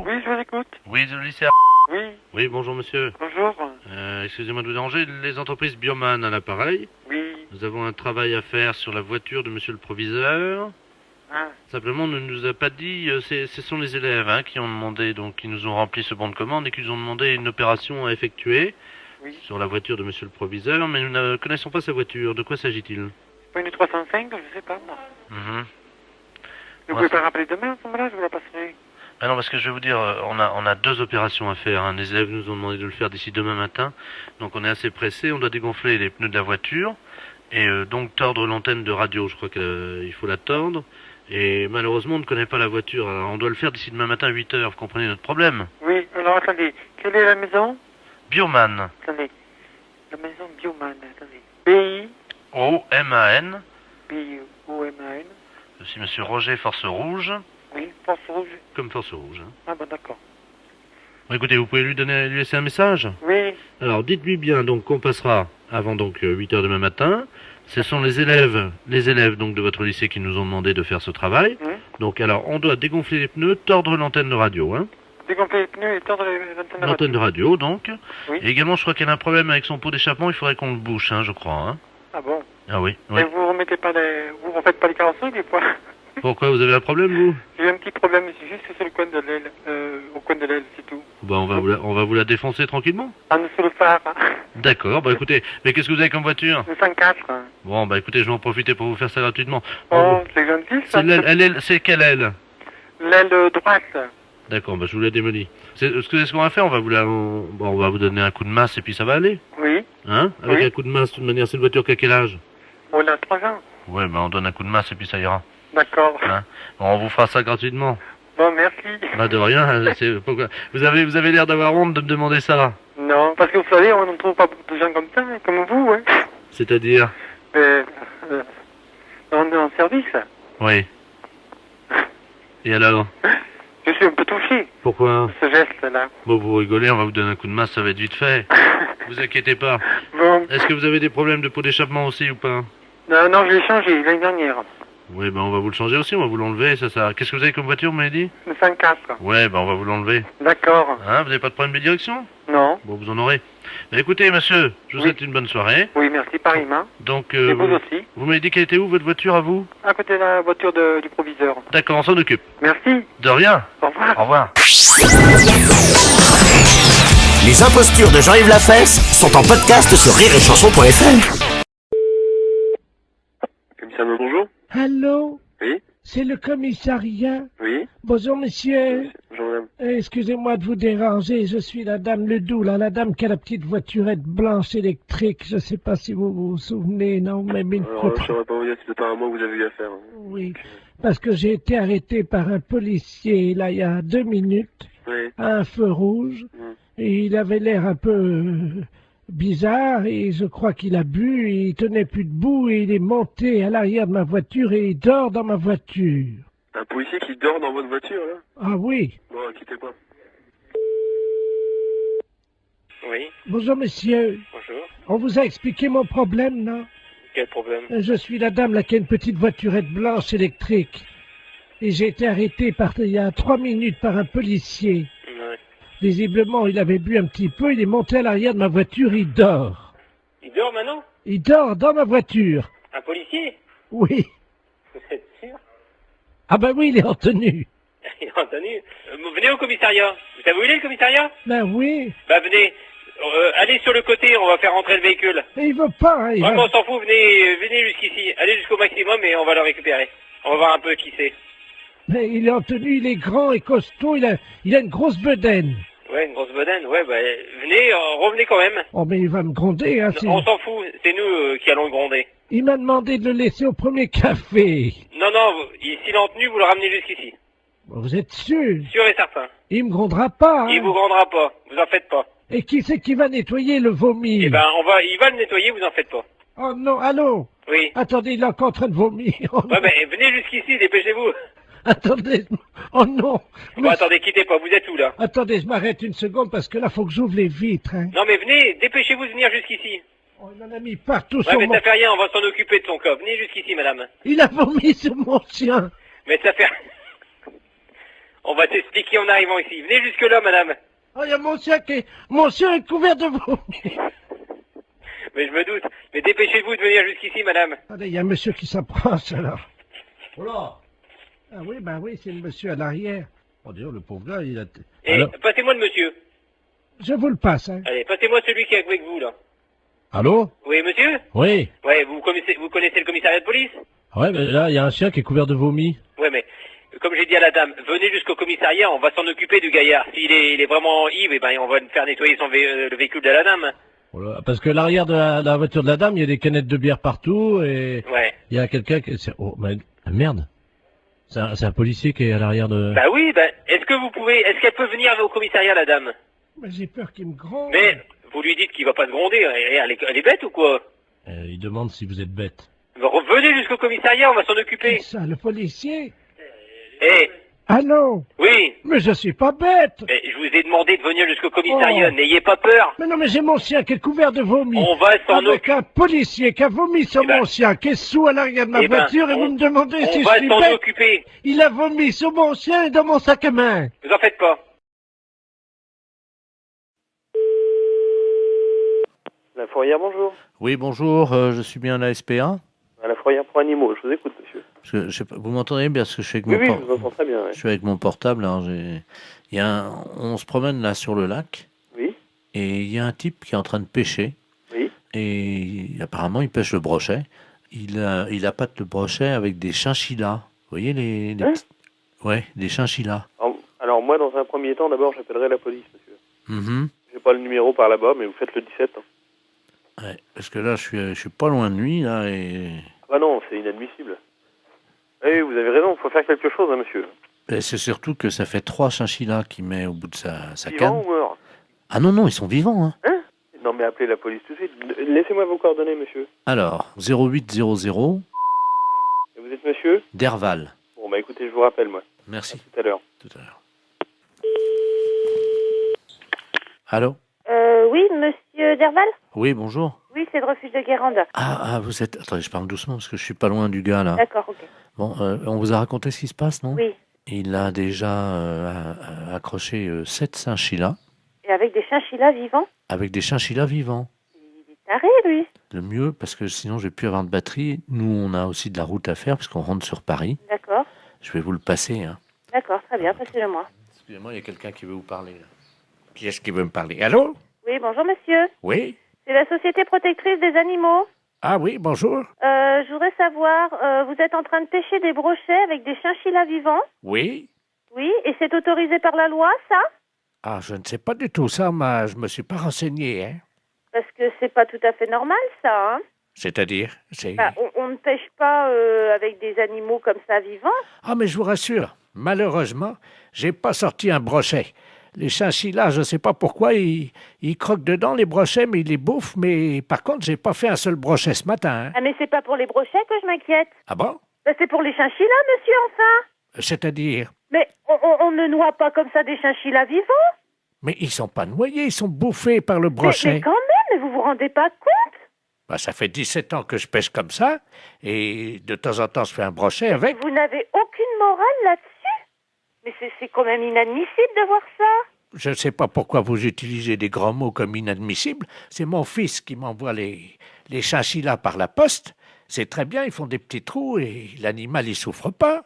Oui, je vous écoute. Oui, le lycée. Oui, Oui, bonjour monsieur. bonjour. Excusez-moi de vous déranger, les entreprises Bioman à l'appareil. Oui. Nous avons un travail à faire sur la voiture de monsieur le proviseur. Ah, Simplement, on ne nous a pas dit, ce sont les élèves qui ont demandé, donc qui nous ont rempli ce bon de commande et qui nous ont demandé une opération à effectuer oui. sur la voiture de monsieur le proviseur, mais nous ne connaissons pas sa voiture. De quoi s'agit-il? Pas une 305, je sais pas, moi. Mhm. Vous Ouais, pouvez ça- pas rappeler demain, à ce moment-là, je vous la passerai. Ah non, parce que je vais vous dire, on a deux opérations à faire. Les élèves nous ont demandé de le faire d'ici demain matin. Donc on est assez pressé. On doit dégonfler les pneus de la voiture et donc tordre l'antenne de radio. Je crois qu'il faut la tordre. Et malheureusement, on ne connaît pas la voiture. Alors on doit le faire d'ici demain matin à 8 heures. Vous comprenez notre problème? Oui, alors attendez. Quelle est la maison? Bioman. Attendez. La maison Bioman, attendez. B-I, O-M-A-N. B-I-O-M-A-N. Je suis monsieur Roger Force Rouge. Oui, Force Rouge. Comme Force Rouge. Ah bon, d'accord. Bon, écoutez, vous pouvez lui laisser un message? Oui, Alors, dites-lui bien donc qu'on passera avant donc 8 heures demain matin. Ce sont les élèves donc de votre lycée qui nous ont demandé de faire ce travail. Donc, alors, on doit dégonfler les pneus, tordre l'antenne de radio, dégonfler les pneus et tordre les antennes de L'antenne de radio, donc. Oui. Et également, je crois qu'elle a un problème avec son pot d'échappement. Il faudrait qu'on le bouche, je crois. Ah bon. Ah oui. Et vous remettez pas les... Vous refaites pas les carrosseries, des fois? Pourquoi vous avez un problème, vous? J'ai eu un petit problème, c'est juste sur le coin de l'aile. Au coin de l'aile, c'est tout. Bah, on va vous la défoncer tranquillement. En dessous le phare. D'accord. Bah, écoutez, mais qu'est-ce que vous avez comme voiture? 204. Bon, bah, écoutez, je vais en profiter pour vous faire ça gratuitement. Oh, c'est gentil, ça. C'est l'aile, c'est quelle aile? L'aile droite. D'accord, bah je vous la démolis. Ce qu'on va faire, on va vous donner un coup de masse et puis ça va aller. Oui. Avec Oui. un coup de masse, de toute manière, c'est une voiture qui a quel âge? On a 3 ans. Ouais, bah on donne un coup de masse et puis ça ira. D'accord. Bon, on vous fera ça gratuitement. Bon, merci. Bah de rien, pourquoi vous avez l'air d'avoir honte de me demander ça. Non, parce que vous savez, on ne trouve pas beaucoup de gens comme ça, comme vous, hein. C'est-à-dire? On est en service. Oui. Et alors? Je suis un peu touché, Pourquoi? ce geste-là. Bon, vous rigolez, on va vous donner un coup de masse, ça va être vite fait. Vous inquiétez pas. Bon. Est-ce que vous avez des problèmes de pot d'échappement aussi ou pas? Non, non, je l'ai changé l'année dernière. Oui, bah on va vous le changer aussi, on va vous l'enlever, ça. Qu'est-ce que vous avez comme voiture, vous m'avez dit? Le 104. Ouais, bah on va vous l'enlever. D'accord. Vous n'avez pas de problème de direction? Non. Bon, vous en aurez. Bah, écoutez, monsieur, je vous Oui. souhaite une bonne soirée. Oui, merci, pareillement. Donc, Et vous aussi. vous m'avez dit qu'elle était où, votre voiture, à vous? À côté de la voiture du proviseur. D'accord, on s'en occupe. Merci. De rien. Au revoir. Au revoir. Les impostures de Jean-Yves Lafesse sont en podcast sur rireetchanson.fr. Commissaire, bonjour. Allô? Oui. C'est le commissariat? Oui. Bonjour, monsieur. Bonjour, madame. Excusez-moi de vous déranger, je suis la dame Ledoux, là, la dame qui a la petite voiturette blanche électrique. Je sais pas si vous vous souvenez, non, même une Alors, photo. je ne saurais pas vous dire si c'est pas à moi que vous avez eu affaire. Oui, parce que j'ai été arrêté par un policier, là, il y a 2 minutes, Oui. à un feu rouge, et il avait l'air un peu bizarre, et je crois qu'il a bu, et il tenait plus debout, et il est monté à l'arrière de ma voiture, et il dort dans ma voiture. Un policier qui dort dans votre voiture, là? Ah oui. Bon, quittez pas. Oui, Bonjour, monsieur. bonjour. On vous a expliqué mon problème, non? Quel problème? Je suis la dame là qui a une petite voiturette blanche électrique. Et j'ai été arrêté il y a 3 minutes par un policier. Ouais. Visiblement, il avait bu un petit peu, il est monté à l'arrière de ma voiture, il dort. Il dort maintenant? Il dort dans ma voiture. Un policier? Oui. Vous êtes sûr? Ah ben oui, il est en tenue. Il a entendu. Venez au commissariat. Vous savez où il est, le commissariat? Ben oui. Bah, venez. Allez sur le côté, on va faire rentrer le véhicule. Mais il veut pas, hein, il va- Vraiment, on s'en fout, venez jusqu'ici. Allez jusqu'au maximum et on va le récupérer. On va voir un peu qui c'est. Mais il est en tenue, il est grand et costaud, il a une grosse bedaine. Ouais, une grosse bedaine. Ouais, bah, venez, revenez quand même. Oh mais il va me gronder, hein. On s'en fout, c'est nous qui allons le gronder. Il m'a demandé de le laisser au premier café. Non, non, s'il est en tenue, vous le ramenez jusqu'ici. Vous êtes sûr? Sûr et certain. Il me grondera pas, hein. Il vous grondera pas, vous en faites pas. Et qui c'est qui va nettoyer le vomi? Eh ben, il va le nettoyer, vous en faites pas. Oh non, allô? Oui. Attendez, il est encore en train de vomir. Oh, Ouais, mais venez jusqu'ici, dépêchez-vous. attendez, oh non. Bon, Mais- attendez, quittez pas, vous êtes où, là? Attendez, je m'arrête une seconde parce que là, faut que j'ouvre les vitres, hein. Non, mais venez, dépêchez-vous de venir jusqu'ici. Oh, il en a mis partout Ouais, sur mais mon... ça fait rien, on va s'en occuper de son cas. Venez jusqu'ici, madame. Il a vomi sur mon chien. Mais ça fait... On va t'expliquer en arrivant ici. Venez jusque là, madame. Oh, il y a mon chien est couvert de vomi. Mais je me doute. Mais dépêchez-vous de venir jusqu'ici, madame. Attendez, il y a un monsieur qui s'approche, alors. Oh là. Ah oui, bah oui, c'est le monsieur à l'arrière. Oh, Dieu, le pauvre gars, il a... Et Alors, passez-moi le monsieur. je vous le passe, hein. Allez, passez-moi celui qui est avec vous, là. Allô? Oui, monsieur? Oui. Ouais, vous connaissez le commissariat de police? Ouais, mais là, il y a un chien qui est couvert de vomi. Ouais, mais comme j'ai dit à la dame, venez jusqu'au commissariat, on va s'en occuper du gaillard. S'il est, il est vraiment ivre, eh ben, on va faire nettoyer le véhicule de la dame. Oh là, parce que l'arrière de la voiture de la dame, il y a des canettes de bière partout et Ouais. il y a quelqu'un qui... Oh, mais merde. C'est un policier qui est à l'arrière de... Bah oui, bah, est-ce qu'elle peut venir au commissariat, la dame? Mais j'ai peur qu'il me gronde. Mais, vous lui dites qu'il va pas se gronder, elle est bête ou quoi? Il demande si vous êtes bête. Revenez jusqu'au commissariat, on va s'en occuper. Ça, le policier. Eh, Allô? oui, Mais je suis pas bête. mais je vous ai demandé de venir jusqu'au commissariat, Oh. n'ayez pas peur. Mais non, mais j'ai mon chien qui est couvert de vomi. On va s'en Avec occuper. un policier qui a vomi sur Eh ben, mon chien, qui est sous à l'arrière de ma eh ben, voiture, et vous me demandez si On je va suis s'en bête. occuper. Il a vomi sur mon chien et dans mon sac à main. Vous en faites pas. La fourrière, bonjour. Oui, bonjour, je suis bien à la SPA. À la fourrière pour animaux, je vous écoute, monsieur. Parce que, je sais pas, vous m'entendez bien parce que je suis avec Oui, mon oui, por- je vous entends très bien. Ouais. je suis avec mon portable. Alors on se promène là sur le lac Oui, et il y a un type qui est en train de pêcher oui. et apparemment il pêche le brochet. Il appâte le brochet avec des chinchillas. Vous voyez les Hein petits- Ouais, des chinchillas. Alors, moi, dans un premier temps, d'abord, j'appellerai la police, monsieur. Mhm. J'ai pas le numéro par là-bas, mais vous faites le 17. Hein. Ouais, parce que là je suis pas loin de lui là et Ah non, c'est inadmissible. Oui, vous avez raison, il faut faire quelque chose, hein, monsieur. et c'est surtout que ça fait 3 chinchillas qu'il met au bout de sa Vivant canne. ou mort? Ah non, non, ils sont vivants. Hein. Hein? Non, mais appelez la police tout de suite. Laissez-moi vos coordonnées, monsieur. Alors, 0800 Et vous êtes monsieur? Derval. Bon, bah écoutez, je vous rappelle, moi. Merci. Tout à l'heure. Tout à l'heure. Allô? Oui, monsieur Derval? Oui, bonjour. Oui, c'est le refuge de Guérande. Vous êtes... Attendez, je parle doucement parce que je suis pas loin du gars, là. D'accord, ok. Bon, on vous a raconté ce qui se passe, non? Oui. Il a déjà accroché 7 chinchillas Et avec des chinchillas vivants? avec des chinchillas vivants. Il est taré, lui. Le mieux, parce que sinon je vais plus avoir de batterie. Nous, on a aussi de la route à faire puisqu'on rentre sur Paris. D'accord. Je vais vous le passer. Hein. D'accord, très bien, passez-le-moi. Excusez-moi, il y a quelqu'un qui veut vous parler. Là. Qui est-ce qui veut me parler? Allô? Oui, bonjour, monsieur. Oui? C'est la Société Protectrice des Animaux. Ah oui, bonjour. Je voudrais savoir, vous êtes en train de pêcher des brochets avec des chinchillas vivants? Oui? Oui, et c'est autorisé par la loi, ça? Ah, je ne sais pas du tout ça, mais je me suis pas renseigné, hein. Parce que c'est pas tout à fait normal, ça, hein? C'est-à-dire, c'est... Bah, on ne pêche pas avec des animaux comme ça vivants. Ah, mais je vous rassure, malheureusement, j'ai pas sorti un brochet. Les chinchillas, je sais pas pourquoi, ils croquent dedans les brochets, mais ils les bouffent. Mais par contre, j'ai pas fait un seul brochet ce matin. Hein. Ah, mais c'est pas pour les brochets que je m'inquiète. Ah bon? Bah, c'est pour les chinchillas, monsieur, enfin. C'est-à-dire? Mais on ne noie pas comme ça des chinchillas vivants. Mais ils sont pas noyés, ils sont bouffés par le brochet. Mais quand même, mais vous vous rendez pas compte? Bah, ça fait 17 ans que je pêche comme ça, et de temps en temps, je fais un brochet avec. Vous n'avez aucune morale là-dessus? Mais c'est quand même inadmissible de voir ça. Je ne sais pas pourquoi vous utilisez des grands mots comme inadmissibles. C'est mon fils qui m'envoie les chinchillas par la poste. C'est très bien, ils font des petits trous et l'animal, il souffre pas.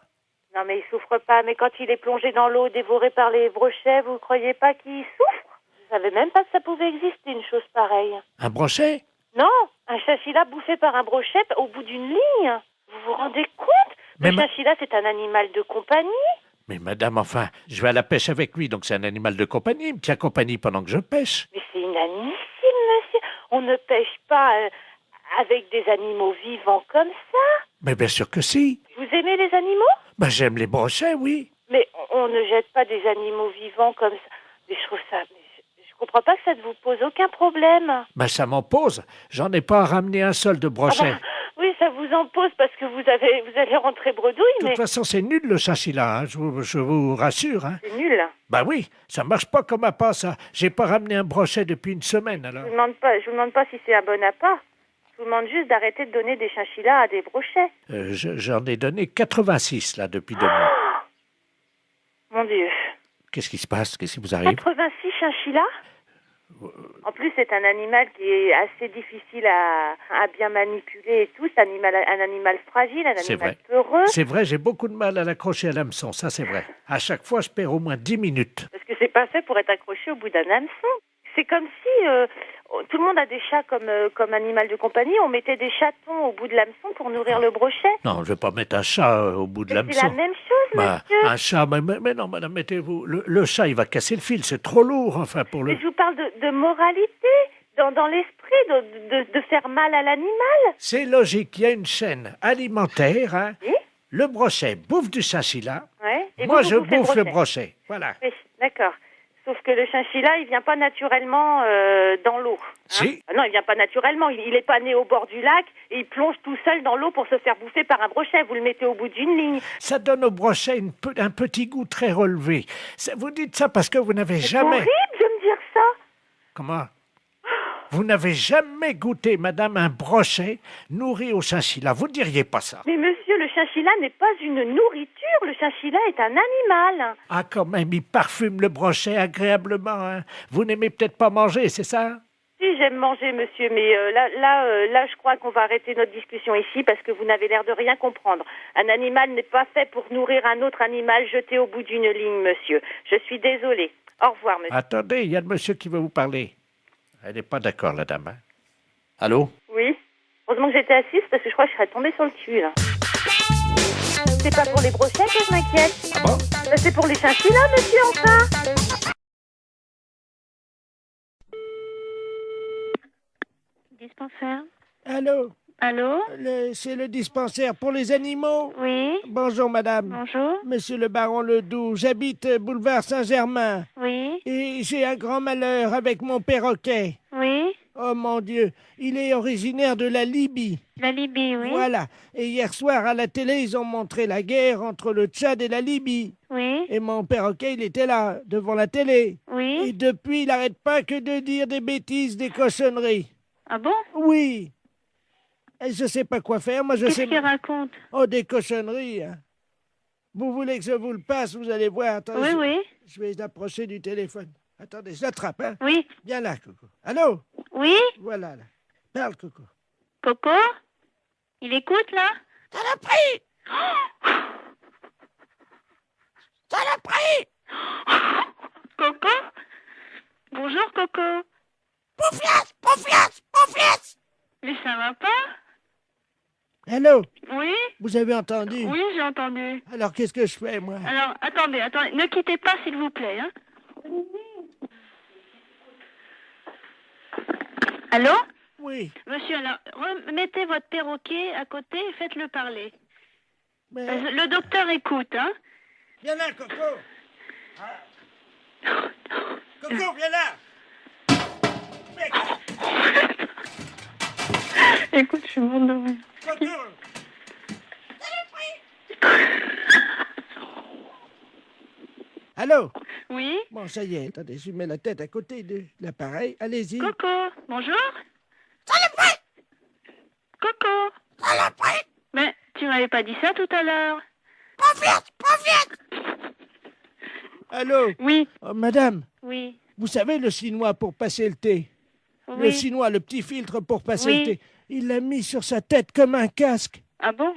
Non, mais il souffre pas. Mais quand il est plongé dans l'eau, dévoré par les brochets, vous croyez pas qu'il souffre? Je savais même pas que ça pouvait exister, une chose pareille. Un brochet? Non, un chinchilla bouffé par un brochet au bout d'une ligne. Vous vous rendez compte? Mais Le chinchilla, c'est un animal de compagnie. Mais madame, enfin, je vais à la pêche avec lui, donc c'est un animal de compagnie. Il me tient compagnie pendant que je pêche. Mais c'est inadmissible, monsieur. On ne pêche pas avec des animaux vivants comme ça. Mais bien sûr que si. Vous aimez les animaux? Ben, j'aime les brochets, oui. Mais on ne jette pas des animaux vivants comme ça. Mais je trouve ça... Je comprends pas que ça ne vous pose aucun problème. Ben, ça m'en pose. J'en ai pas ramené un seul de brochet. Ah bah, oui, ça vous en pose parce que vous allez rentrer bredouille, De toute façon, c'est nul le chinchilla, hein, je vous rassure. Hein. C'est nul. Ben oui, ça marche pas comme appât, ça. J'ai pas ramené un brochet depuis une semaine, alors. Je vous demande pas si c'est un bon appât. Je vous demande juste d'arrêter de donner des chinchillas à des brochets. J'en ai donné 86, là, depuis 2 mois. Mon Dieu. Qu'est-ce qui se passe? Qu'est-ce qui vous arrive? 86 chinchillas? En plus, c'est un animal qui est assez difficile à bien manipuler et tout. C'est un animal fragile, un C'est animal vrai. peureux. C'est vrai, j'ai beaucoup de mal à l'accrocher à l'hameçon, ça c'est vrai. À chaque fois, je perds au moins 10 minutes. Parce que c'est pas fait pour être accroché au bout d'un hameçon. C'est comme si tout le monde a des chats comme animal de compagnie. On mettait des chatons au bout de l'hameçon pour nourrir le brochet. Non, je vais pas mettre un chat au bout de Mais l'hameçon. c'est la même chose, Bah, monsieur. un chat, mais non, madame, mettez-vous. Le chat, il va casser le fil, c'est trop lourd, enfin, pour le. Mais je vous parle de moralité, dans l'esprit, de faire mal à l'animal. C'est logique, il y a une chaîne alimentaire, hein. Oui. Le brochet bouffe du chinchilla. Ouais. Et Moi, vous je bouffez bouffe le brochet. Voilà. Oui, d'accord. Sauf que le chinchilla, il vient pas naturellement dans l'eau. Hein. Si. Ah non, il vient pas naturellement. Il est pas né au bord du lac et il plonge tout seul dans l'eau pour se faire bouffer par un brochet. Vous le mettez au bout d'une ligne. Ça donne au brochet un petit goût très relevé. Vous dites ça parce que vous n'avez C'est jamais... horrible de me dire ça. Comment? Vous n'avez jamais goûté, madame, un brochet nourri au chinchilla. Vous ne diriez pas ça. Mais monsieur, le chinchilla n'est pas une nourriture. Le chinchilla est un animal. Ah, quand même, il parfume le brochet agréablement. Hein. Vous n'aimez peut-être pas manger, c'est ça? Si, j'aime manger, monsieur, mais là, je crois qu'on va arrêter notre discussion ici parce que vous n'avez l'air de rien comprendre. Un animal n'est pas fait pour nourrir un autre animal jeté au bout d'une ligne, monsieur. Je suis désolée. Au revoir, monsieur. Attendez, il y a le monsieur qui veut vous parler. Elle n'est pas d'accord, la dame. Hein. Allô? Oui. Heureusement que j'étais assise parce que je crois que je serais tombée sur le cul, là. C'est pas pour les brochets que je m'inquiète. Ah bon? C'est pour les chinchillas, monsieur, enfin. Dispensaire. Allô? Allô? C'est le dispensaire pour les animaux? Oui. Bonjour, madame. Bonjour. Monsieur le baron Ledoux, j'habite boulevard Saint-Germain. Oui. Et j'ai un grand malheur avec mon perroquet. Oui. Oh mon Dieu, il est originaire de la Libye. La Libye, oui. Voilà. Et hier soir, à la télé, ils ont montré la guerre entre le Tchad et la Libye. Oui. Et mon perroquet, il était là, devant la télé. Et Oui. depuis, il n'arrête pas que de dire des bêtises, des cochonneries. Ah bon? Oui. Et je sais pas quoi faire. Moi, je Qu'est-ce sais. qu'il raconte? Oh, des cochonneries. Hein. Vous voulez que je vous le passe? Vous allez voir. Attends, Oui, oui. je vais l'approcher du téléphone. Attendez, je l'attrape. Hein. Oui. Viens là, Coco. Allô? Oui. Voilà, là. Parle, Coco. Coco? Il écoute, là? Saloperie! Saloperie! Coco? Bonjour, Coco. Poufias! Poufias! Poufias! Mais ça va pas? Allô? Oui? Vous avez entendu? Oui, j'ai entendu. Alors, qu'est-ce que je fais, moi? Alors, attendez. Ne quittez pas, s'il vous plaît, hein? Allô? Oui. Monsieur, alors, mettez votre perroquet à côté et faites-le parler. Mais... Le docteur écoute, hein? Viens là, Coco! Ah. Coco, viens là! Mec, Écoute, je suis morte de rire. Coco! Allô? Oui? Bon, ça y est, attendez, je mets la tête à côté de l'appareil. Allez-y. Coco, bonjour? Coco? Mais tu m'avais pas dit ça tout à l'heure. Allô? Oui, Oh, madame, oui, vous savez le chinois pour passer le thé? Le oui. chinois, le petit filtre pour passer Oui. le thé. Il l'a mis sur sa tête comme un casque. Ah bon?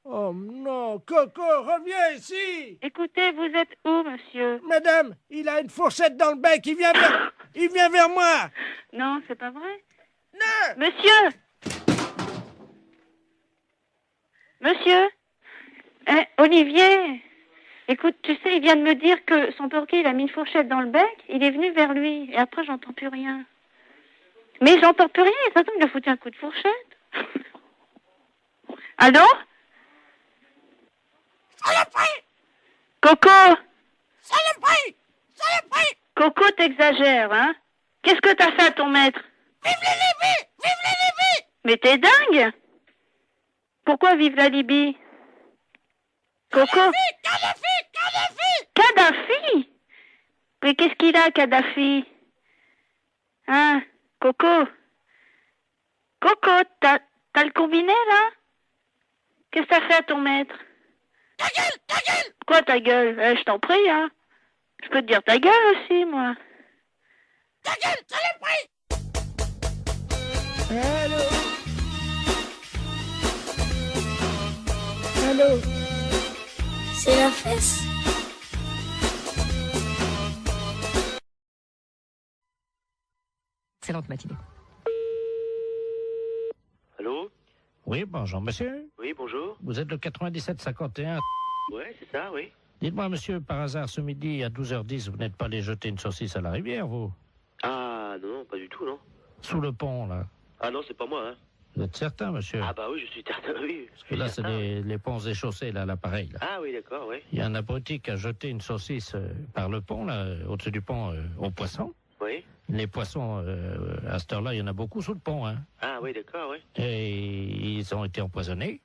Oh non, Coco, reviens ici! Écoutez, vous êtes où, monsieur? Madame, il a une fourchette dans le bec, il vient vers moi! Non, c'est pas vrai. Non! Monsieur! Monsieur? Olivier? Écoute, tu sais, il vient de me dire que son perroquet, il a mis une fourchette dans le bec, il est venu vers lui, et après, j'entends plus rien. Mais j'entends plus rien, et ça tombe, il a foutu un coup de fourchette. Allô? Coco! Coco, t'exagères, hein? Qu'est-ce que t'as fait à ton maître? Vive la Libye! Mais t'es dingue! Pourquoi vive la Libye? Coco? Kadhafi! Mais qu'est-ce qu'il a, Kadhafi? Hein? Coco? Coco, t'as le combiné, là? Qu'est-ce que t'as fait à ton maître? Ta gueule! Quoi, ta gueule? Je t'en prie, hein? Je peux te dire ta gueule aussi, moi. Ta gueule, ça l'est pris. Allô? Allô? C'est la fesse. Excellente matinée. Allô? Oui, bonjour, monsieur. Oui, bonjour. Vous êtes le 9751. Ouais, c'est ça, oui. Dites-moi, monsieur, par hasard, ce midi, à 12h10, vous n'êtes pas allé jeter une saucisse à la rivière, vous? Ah, non, pas du tout, non. Sous le pont, là. Ah non, c'est pas moi, hein. Vous êtes certain, monsieur? Ah bah oui, je suis certain, oui. Parce que là, c'est les ponts et chaussées, là, l'appareil, là. Ah oui, d'accord, oui. Il y a un abruti qui a jeté une saucisse par le pont, là, au-dessus du pont, aux poissons. Oui. Les poissons, à cette heure-là, il y en a beaucoup sous le pont, hein. Ah oui, d'accord, oui. Et ils ont été empoisonnés.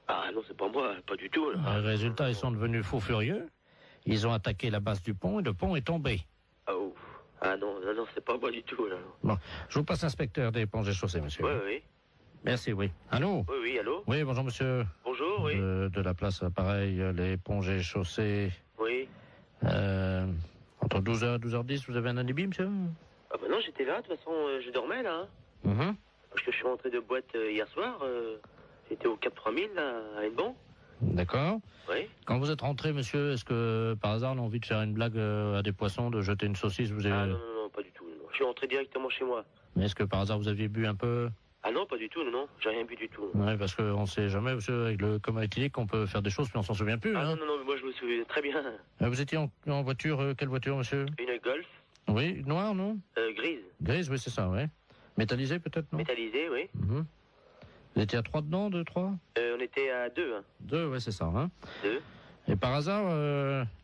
Ah non, c'est pas moi, pas du tout, là. Résultat, ils sont devenus fous furieux. Ils ont attaqué la base du pont et le pont est tombé. Oh. Ah non, non, non, c'est pas moi du tout, là. Bon, je vous passe l'inspecteur des ponts et chaussées, monsieur. Oui, oui. Merci, oui. Allô? Oui, oui, allô? Oui, bonjour, monsieur. Bonjour, oui. De la place, pareil, les ponts et chaussées. Oui. Entre 12h et 12h10, vous avez un alibi, monsieur? Ah bah non, j'étais là, de toute façon, je dormais, là. Mhm. Parce que je suis rentré de boîte hier soir. J'étais au Cap 3000, là, à Hennebon. D'accord. Oui. Quand vous êtes rentré, monsieur, est-ce que, par hasard, on a envie de faire une blague à des poissons, de jeter une saucisse, vous avez... Ah non, non, non, pas du tout, non. Je suis rentré directement chez moi. Mais est-ce que, par hasard, vous aviez bu un peu? Ah non, pas du tout, non, non. J'ai rien bu du tout. Ouais, parce qu'on ne sait jamais, monsieur, avec le coma éthylique, on peut faire des choses, puis on s'en souvient plus, Ah hein. non, non, non, mais moi je me souviens très bien. Vous étiez en voiture, quelle voiture, monsieur? Une Golf. Oui, noire, non? Grise. Grise, oui, c'est ça, oui. Métallisée, peut-être, non? Métallisée, oui. Mhm. Vous étiez à 3 dedans, 2, 3? On était à 2, hein. 2, oui, c'est ça, hein. 2. Et par hasard,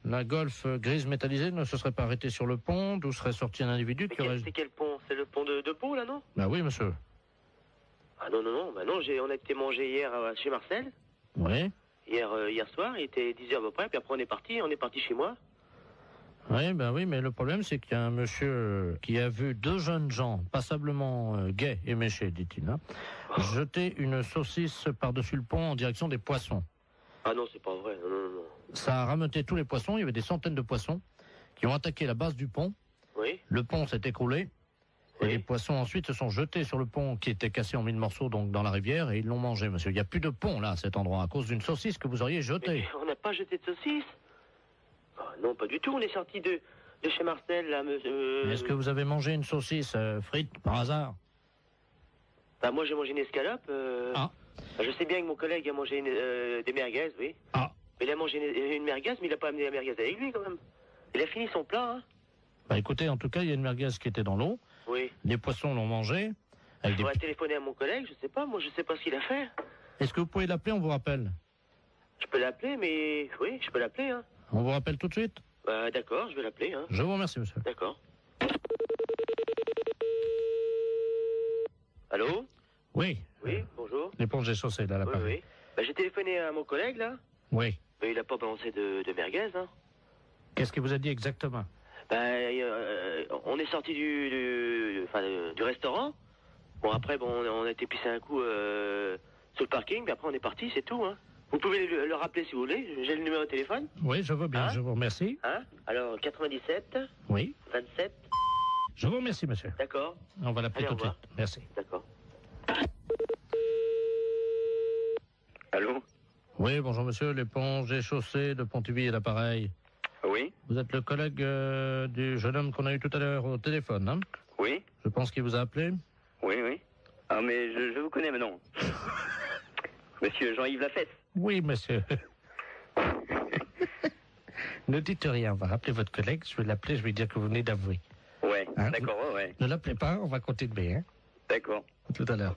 la Golf grise métallisée ne se serait pas arrêtée sur le pont, d'où serait sorti un individu qui aurait... C'est quel pont? C'est le pont de Pau, là, non? Bah oui, monsieur. Ah non, non, non, bah non, on a été manger hier chez Marcel. Oui. Hier soir, il était 10h à peu près, puis après on est parti chez moi. Oui, ben oui, mais le problème, c'est qu'il y a un monsieur qui a vu 2 jeunes gens, passablement gais et méchés, dit-il, hein, jeter une saucisse par-dessus le pont en direction des poissons. Ah non, c'est pas vrai, non, non, non. Ça a rameuté tous les poissons, il y avait des centaines de poissons qui ont attaqué la base du pont. Oui. Le pont s'est écroulé. Et Oui. les poissons ensuite se sont jetés sur le pont qui était cassé en 1000 morceaux, donc dans la rivière, et ils l'ont mangé, monsieur. Il n'y a plus de pont, là, à cet endroit, à cause d'une saucisse que vous auriez jetée. Mais on n'a pas jeté de saucisse. Ah non, pas du tout, on est sorti de chez Marcel, là, monsieur... Est-ce que vous avez mangé une saucisse frite, par hasard? Bah moi j'ai mangé une escalope. Ah. Bah, je sais bien que mon collègue a mangé des merguez, oui. Ah. Mais il a mangé une merguez, mais il n'a pas amené la merguez avec lui, quand même. Il a fini son plat, hein. Bah écoutez, en tout cas, il y a une merguez qui était dans l'eau. Oui. Les poissons l'ont mangé. Avec On va téléphoner à mon collègue, je sais pas, moi je sais pas ce qu'il a fait. Est-ce que vous pouvez l'appeler, on vous rappelle? Je peux l'appeler, mais... Oui, je peux l'appeler, hein. On vous rappelle tout de suite? Bah d'accord, je vais l'appeler, hein. Je vous remercie, monsieur. D'accord. Allô? Oui. Oui, bonjour. L'éponge est chaussée, là, Oui, l'appareil. oui. Bah j'ai téléphoné à mon collègue, là. Oui. Mais il a pas balancé de merguez, hein. Qu'est-ce qu'il vous a dit exactement? On est sorti du restaurant. Bon, après, on a été pisser un coup sur le parking, puis après on est parti, c'est tout, hein. Vous pouvez le rappeler si vous voulez, j'ai le numéro de téléphone. Oui, je veux bien, Hein? je vous remercie. Hein? Alors, 97, Oui. 27, Je vous remercie, monsieur. d'accord, On va l'appeler Allez, tout de au revoir. suite. Merci. d'accord. Allô? Oui, bonjour, monsieur. L'éponge est chaussée de Pontivy et l'appareil. Oui? Vous êtes le collègue du jeune homme qu'on a eu tout à l'heure au téléphone, hein? Oui? Je pense qu'il vous a appelé. Oui, oui. Ah, mais je vous connais maintenant. Monsieur Jean-Yves Lafesse. Oui, monsieur. Ne dites rien, on va rappeler votre collègue, je vais l'appeler, je vais lui dire que vous venez d'avouer. Ouais, Hein? d'accord, ouais. Ne l'appelez pas, on va continuer, hein? D'accord. À tout à l'heure.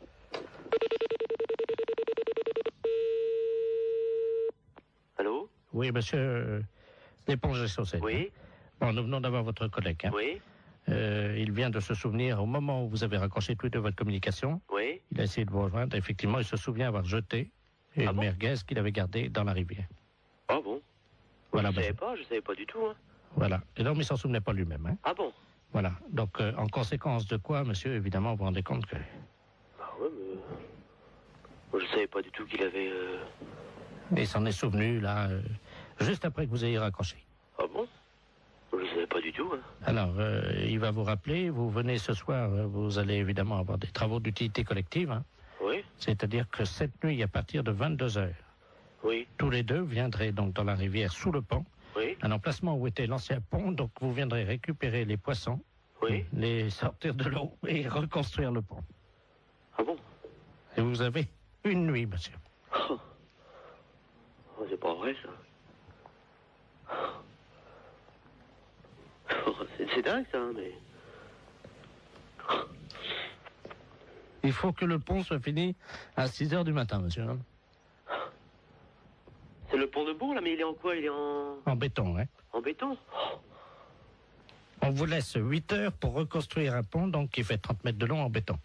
Allô? Oui, monsieur, l'éponge est chaussée. Oui? Bon, nous venons d'avoir votre collègue, hein? Oui? Il vient de se souvenir, au moment où vous avez raccroché plus de votre communication, Oui? il a essayé de vous rejoindre. Effectivement, il se souvient avoir jeté une merguez qu'il avait gardée dans la rivière. Ah bon? Voilà, je monsieur. savais pas du tout, hein. Voilà. Et donc, il ne s'en souvenait pas lui-même, hein? Ah bon? Voilà. Donc, en conséquence de quoi, monsieur, évidemment, vous vous rendez compte que... Ah ouais, mais... Moi, je savais pas du tout qu'il avait... Il s'en est souvenu, là, juste après que vous ayez raccroché. Ah bon? Je ne savais pas du tout. Hein. Alors, il va vous rappeler, vous venez ce soir, vous allez évidemment avoir des travaux d'utilité collective. Hein. Oui. C'est-à-dire que cette nuit, à partir de 22h, oui. tous les deux viendraient donc dans la rivière sous le pont, oui. un emplacement où était l'ancien pont, donc vous viendrez récupérer les poissons, oui. les sortir de l'eau et reconstruire le pont. Ah bon? Et vous avez une nuit, monsieur. Oh, c'est pas vrai, ça. C'est dingue, ça, mais... Il faut que le pont soit fini à 6h du matin, monsieur. C'est le pont de Bourg, là, mais il est en quoi? Il est en... En béton, hein. En béton? On vous laisse 8 heures pour reconstruire un pont, donc qui fait 30 mètres de long en béton.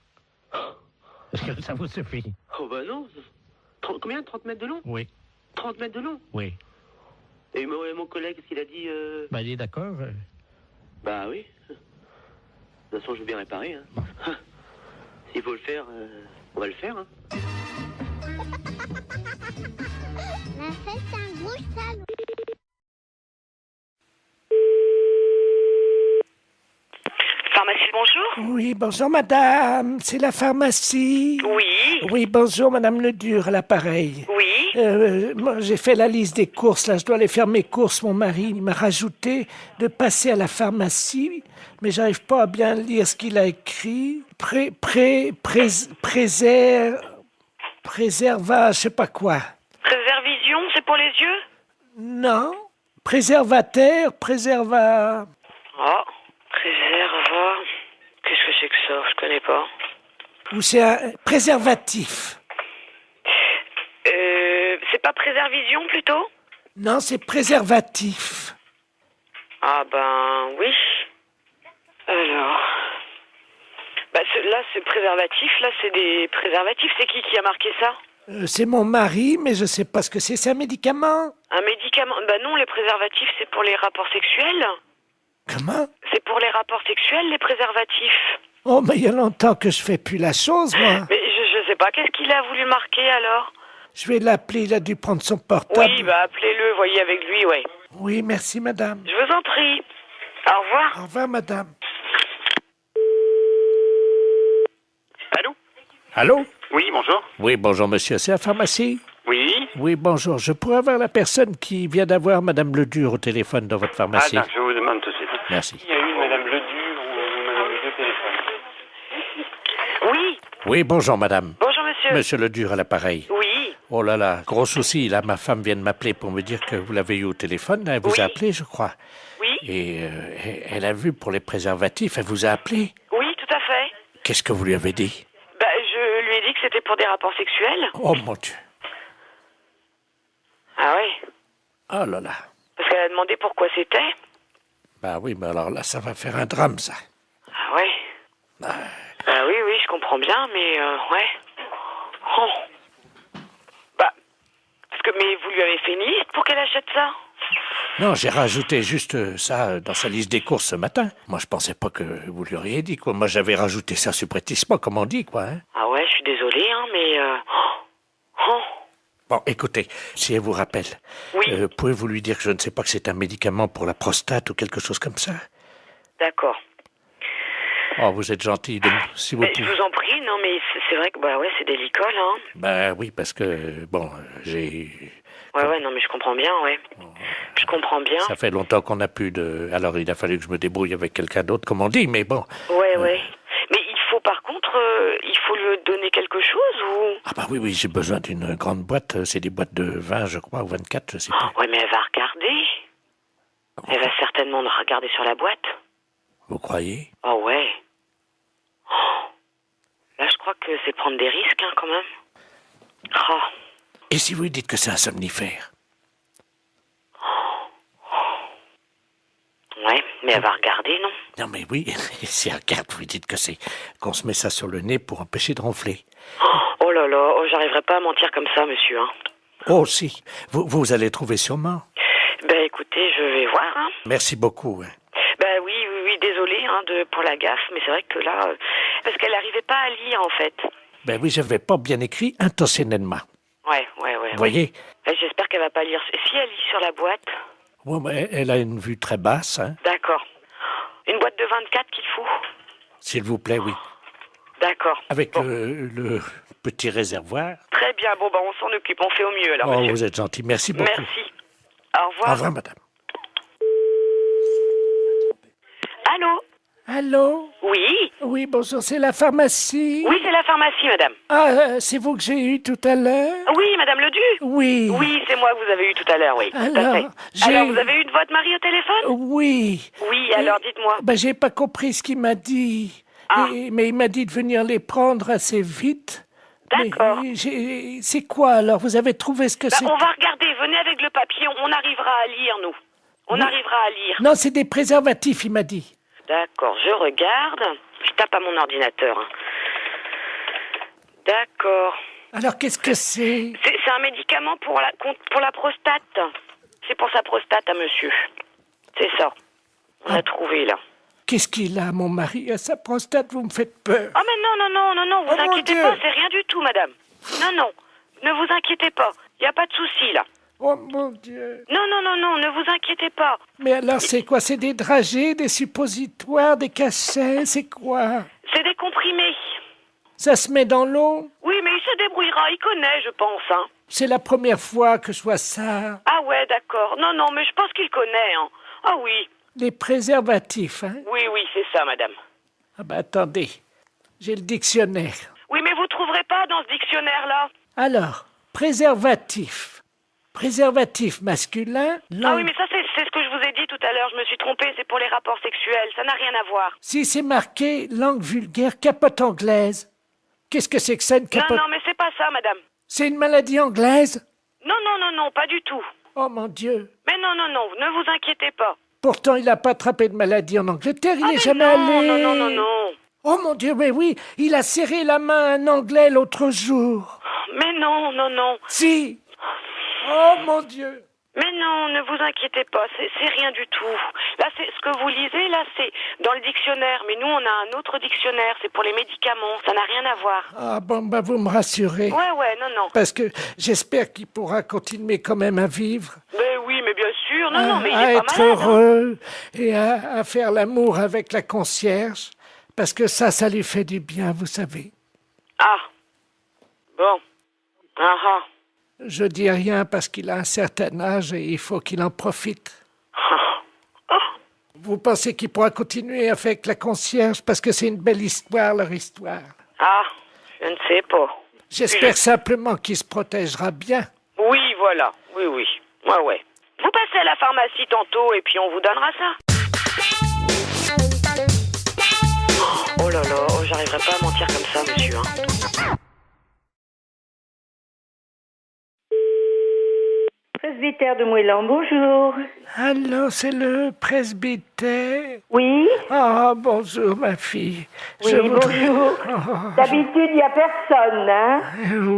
Est-ce que ça vous suffit? Oh, bah non. Combien? 30 mètres de long? Oui. 30 mètres de long? Oui. Et mon collègue, qu'est-ce qu'il a dit Bah, il est d'accord. Bah oui. De toute façon, je veux bien réparer. Hein. Bon. S'il faut le faire, on va le faire. Hein. La fête, c'est un gros salon. Pharmacie, bonjour. Oui, bonjour madame, c'est la pharmacie. Oui. Oui, bonjour madame Ledur à l'appareil. Oui. Moi, j'ai fait la liste des courses, là, je dois aller faire mes courses. Mon mari il m'a rajouté de passer à la pharmacie, mais j'arrive pas à bien lire ce qu'il a écrit. Préserva, je sais pas quoi. Préservision, c'est pour les yeux? Non, préservateur, préserva... Oh, préserva... Qu'est-ce que c'est que ça? Je connais pas. Ou c'est un préservatif. C'est pas préservision, plutôt? Non, c'est préservatif. Ah ben, oui. Alors... Bah, là, c'est préservatif, là, c'est des préservatifs. C'est qui a marqué ça? C'est mon mari, mais je sais pas ce que c'est. C'est un médicament? Un médicament? Bah non, les préservatifs, c'est pour les rapports sexuels. Comment? C'est pour les rapports sexuels, les préservatifs. Oh, mais il y a longtemps que je fais plus la chose, moi. Mais je sais pas, qu'est-ce qu'il a voulu marquer, alors? Je vais l'appeler, il a dû prendre son portable. Oui, bah appelez-le, voyez avec lui, ouais. Oui, merci madame. Je vous en prie. Au revoir. Au revoir madame. Allô? Allô? Oui, bonjour. Oui, bonjour monsieur, c'est la pharmacie? Oui. Oui, bonjour, je pourrais avoir la personne qui vient d'avoir madame Ledur au téléphone dans votre pharmacie? Ah, je vous demande tout de suite. Merci. Il y a eu madame Ledur ou madame Ledur au téléphone? Oui. Oui, bonjour madame. Bonjour monsieur. Monsieur Ledur à l'appareil. Oui. Oh là là, gros souci, là ma femme vient de m'appeler pour me dire que vous l'avez eu au téléphone, elle vous Oui. a appelé je crois. Oui. Et elle a vu pour les préservatifs, elle vous a appelé. Oui, tout à fait. Qu'est-ce que vous lui avez dit? Bah, je lui ai dit que c'était pour des rapports sexuels. Oh mon Dieu. Ah ouais. Oh là là. Parce qu'elle a demandé pourquoi c'était. Bah oui, mais alors là, ça va faire un drame, ça. Ah ouais. Bah oui, je comprends bien, mais ouais. Oh. Bah, mais vous lui avez fait une liste pour qu'elle achète ça? Non, j'ai rajouté juste ça dans sa liste des courses ce matin. Moi, je pensais pas que vous lui auriez dit, quoi. Moi, j'avais rajouté ça subrepticement, comme on dit, quoi. Hein. Ah ouais, je suis désolée, hein, mais... Oh. Bon, écoutez, si elle vous rappelle, Oui. pouvez-vous lui dire que je ne sais pas que c'est un médicament pour la prostate ou quelque chose comme ça? D'accord. Oh, vous êtes gentil, si vous Je pouvez. vous en prie, non, mais c'est vrai que, bah ouais, c'est délicat, là. Hein. Bah oui, parce que, bon, j'ai... Ouais, non, mais je comprends bien, ouais. Je comprends bien. Ça fait longtemps qu'on n'a plus de... Alors, il a fallu que je me débrouille avec quelqu'un d'autre, comme on dit, mais bon... Ouais. Mais il faut, par contre, il faut lui donner quelque chose, ou... Ah bah oui, j'ai besoin d'une grande boîte. C'est des boîtes de 20, je crois, ou 24, je sais pas. Ouais, mais elle va regarder. Elle va certainement regarder sur la boîte. Vous croyez? Oh, ouais. Oh. Là, je crois que c'est prendre des risques, hein, quand même. Oh. Et si vous lui dites que c'est un somnifère? Ouais, mais elle va regarder, non? Non, mais oui, si elle regarde, vous lui dites que c'est qu'on se met ça sur le nez pour empêcher de ronfler. Oh là là, j'arriverai pas à mentir comme ça, monsieur, hein. Oh, si, vous allez trouver sûrement. Ben, écoutez, je vais voir, hein. Merci beaucoup. Hein. Ben oui, désolé, hein, pour la gaffe, mais c'est vrai que là... parce qu'elle n'arrivait pas à lire, en fait. Ben oui, j'avais pas bien écrit intentionnellement. Ouais. Vous voyez? J'espère qu'elle va pas lire. Si elle lit sur la boîte... Ouais, mais elle a une vue très basse, hein. D'accord. Une boîte de 24 qu'il faut. S'il vous plaît, oui. D'accord. Avec Bon. le petit réservoir. Très bien, bon, bah, on s'en occupe, on fait au mieux, alors, Oh, monsieur. vous êtes gentil. Merci beaucoup. Merci. Au revoir. Au revoir, madame. Allô? Allô? Oui? Oui, bonjour, c'est la pharmacie. Oui, c'est la pharmacie, madame. Ah, c'est vous que j'ai eu tout à l'heure? Oui, madame Ledu? Oui. Oui, c'est moi que vous avez eu tout à l'heure, oui. Tout à fait. Alors, vous avez eu de votre mari au téléphone? Oui. Oui, alors, dites-moi. Ben, j'ai pas compris ce qu'il m'a dit. Ah. Mais il m'a dit de venir les prendre assez vite. D'accord. Mais c'est quoi alors? Vous avez trouvé ce que Bah, c'est? on va regarder, venez avec le papier, on arrivera à lire, nous. On arrivera à lire. Non, c'est des préservatifs, il m'a dit. D'accord, je regarde. Je tape à mon ordinateur. Hein. D'accord. Alors, qu'est-ce que c'est? C'est un médicament pour la prostate. C'est pour sa prostate à monsieur. C'est ça. On a trouvé, là. Qu'est-ce qu'il a, mon mari? À sa prostate, vous me faites peur. Ah, mais non, vous Oh, mon inquiétez Dieu. pas, c'est rien du tout, madame. Non, ne vous inquiétez pas. Il n'y a pas de souci, là. Oh, mon Dieu. Non, ne vous inquiétez pas. Mais alors, c'est quoi? C'est des dragées, des suppositoires, des cachets? C'est quoi? C'est des comprimés. Ça se met dans l'eau? Oui, mais il se débrouillera, il connaît, je pense, hein. C'est la première fois que je vois ça. Ah ouais, d'accord. Non, mais je pense qu'il connaît, hein. Ah oui. Les préservatifs, hein? Oui, c'est ça, madame. Ah ben, attendez. J'ai le dictionnaire. Oui, mais vous trouverez pas dans ce dictionnaire-là. Alors, préservatif. Préservatif masculin. Ah oui, mais ça, c'est ce que je vous ai dit tout à l'heure. Je me suis trompée, c'est pour les rapports sexuels. Ça n'a rien à voir. Si c'est marqué langue vulgaire, capote anglaise. Qu'est-ce que c'est que ça, une capote? Non, mais c'est pas ça, madame. C'est une maladie anglaise? Non, pas du tout. Oh mon Dieu. Mais non, ne vous inquiétez pas. Pourtant, il n'a pas attrapé de maladie en Angleterre, il n'est jamais allé. Non. Oh mon Dieu, mais oui, il a serré la main à un Anglais l'autre jour. Mais non. Si. Oh mon Dieu. Mais non, ne vous inquiétez pas, c'est rien du tout. Là, c'est ce que vous lisez, là, c'est dans le dictionnaire. Mais nous, on a un autre dictionnaire, c'est pour les médicaments. Ça n'a rien à voir. Ah bon, bah vous me rassurez. Ouais, non. Parce que j'espère qu'il pourra continuer quand même à vivre. Mais oui, mais bien sûr. Non, mais il à est être pas malade. heureux et à faire l'amour avec la concierge. Parce que ça lui fait du bien, vous savez. Ah. Bon. Ah. Je dis rien parce qu'il a un certain âge et il faut qu'il en profite. Vous pensez qu'il pourra continuer avec la concierge parce que c'est une belle histoire, leur histoire. Ah, je ne sais pas. J'espère simplement qu'il se protégera bien. Oui, voilà. Oui. Ouais. Vous passez à la pharmacie tantôt et puis on vous donnera ça. Oh là là, j'arriverai pas à mentir comme ça, monsieur. Hein. Presbytère de Moëlan, bonjour. Allô, c'est le presbytère? Oui? Ah, bonjour, ma fille. Oui, bonjour. D'habitude, il n'y a personne, hein?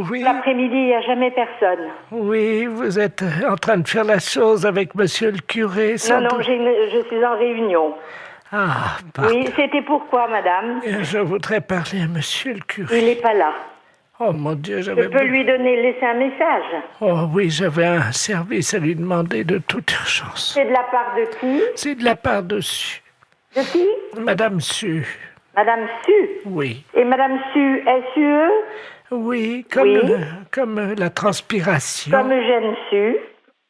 Oui. L'après-midi, il n'y a jamais personne. Oui, vous êtes en train de faire la chose avec monsieur le curé, sans Non, doute. je suis en réunion. Ah, pardon. Oui, c'était pourquoi, madame? Je voudrais parler à monsieur le curé. Il n'est pas là. Oh mon Dieu, Je peux lui laisser un message. Oh oui, j'avais un service à lui demander de toute urgence. C'est de la part de qui? C'est de la part de Su. De qui? Madame Su. Madame Su? Oui. Et Madame Su, S-U-E? Oui, comme la transpiration. Comme Eugène Su?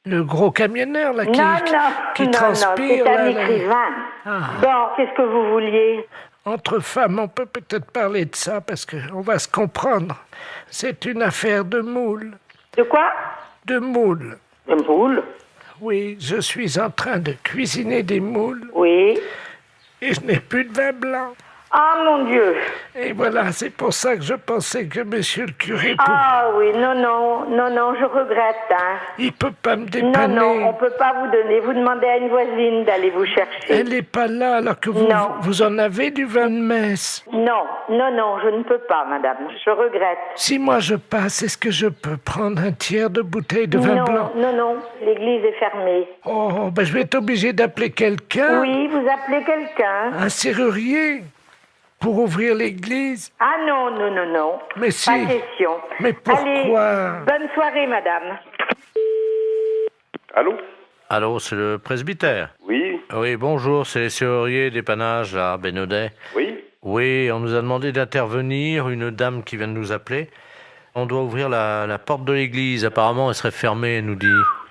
Le gros camionneur, là, qui non, transpire. c'est un là, écrivain. Ah. Bon, qu'est-ce que vous vouliez? Entre femmes, on peut peut-être parler de ça, parce qu'on va se comprendre. C'est une affaire de moule. De quoi? De moules. De moules? Oui, je suis en train de cuisiner des moules. Oui. Et je n'ai plus de vin blanc. Ah, mon Dieu. Et voilà, c'est pour ça que je pensais que monsieur le curé... Ah oui, non, je regrette, hein. Il peut pas me dépanner. Non, on peut pas vous donner. Vous demandez à une voisine d'aller vous chercher. Elle n'est pas là, alors que vous en avez du vin de messe. Non, je ne peux pas, madame. Je regrette. Si moi je passe, est-ce que je peux prendre un tiers de bouteille de vin blanc? Non, l'église est fermée. Oh, ben je vais être obligé d'appeler quelqu'un. Oui, vous appelez quelqu'un. Un serrurier pour ouvrir l'église. Ah non. Mais si. Pas question. Mais pourquoi? Allez, bonne soirée, madame. Allô? Allô, c'est le presbytère? Oui. Oui, bonjour, c'est les serruriers dépannage à Bénodet. Oui. Oui, on nous a demandé d'intervenir, une dame qui vient de nous appeler. On doit ouvrir la porte de l'église, apparemment elle serait fermée, elle nous dit.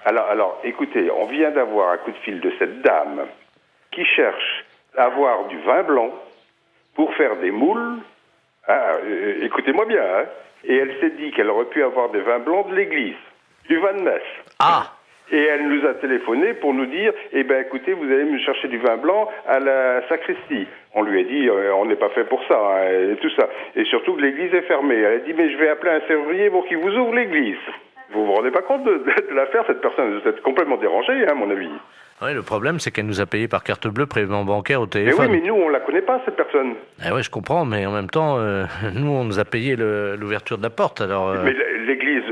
Alors, écoutez, on vient d'avoir un coup de fil de cette dame qui cherche à avoir du vin blanc pour faire des moules. Écoutez-moi bien, hein. Et elle s'est dit qu'elle aurait pu avoir des vins blancs de l'église, du vin de messe. Ah! Et elle nous a téléphoné pour nous dire, écoutez, vous allez me chercher du vin blanc à la sacristie. On lui a dit, on n'est pas fait pour ça, hein, et tout ça. Et surtout que l'église est fermée. Elle a dit, mais je vais appeler un serrurier pour qu'il vous ouvre l'église. Vous vous rendez pas compte de l'affaire, cette personne? Vous êtes complètement dérangé, hein, à mon avis. Oui, le problème, c'est qu'elle nous a payé par carte bleue, prélèvement bancaire au Mais téléphone. oui, mais nous, on la connaît pas, cette personne. Eh oui, je comprends, mais en même temps, nous, on nous a payé l'ouverture de la porte, alors... Mais l'église,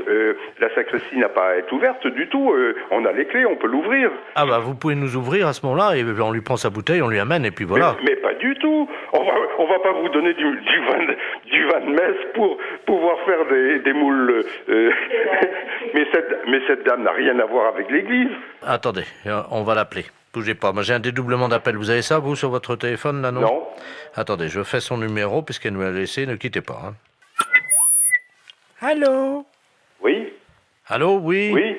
la sacristie n'a pas à être ouverte du tout. On a les clés, on peut l'ouvrir. Ah bah, vous pouvez nous ouvrir à ce moment-là, et on lui prend sa bouteille, on lui amène, et puis voilà. Mais pas du tout. On va pas vous donner du vin de messe pour pouvoir faire des moules. mais cette dame n'a rien à voir avec l'église. Attendez, on va l'appeler. Bougez pas, moi j'ai un dédoublement d'appel. Vous avez ça, vous, sur votre téléphone, là, non? Non. Attendez, je fais son numéro, puisqu'elle nous l'a laissé, ne quittez pas. Hein. Allô? Oui. Allô, oui? Oui.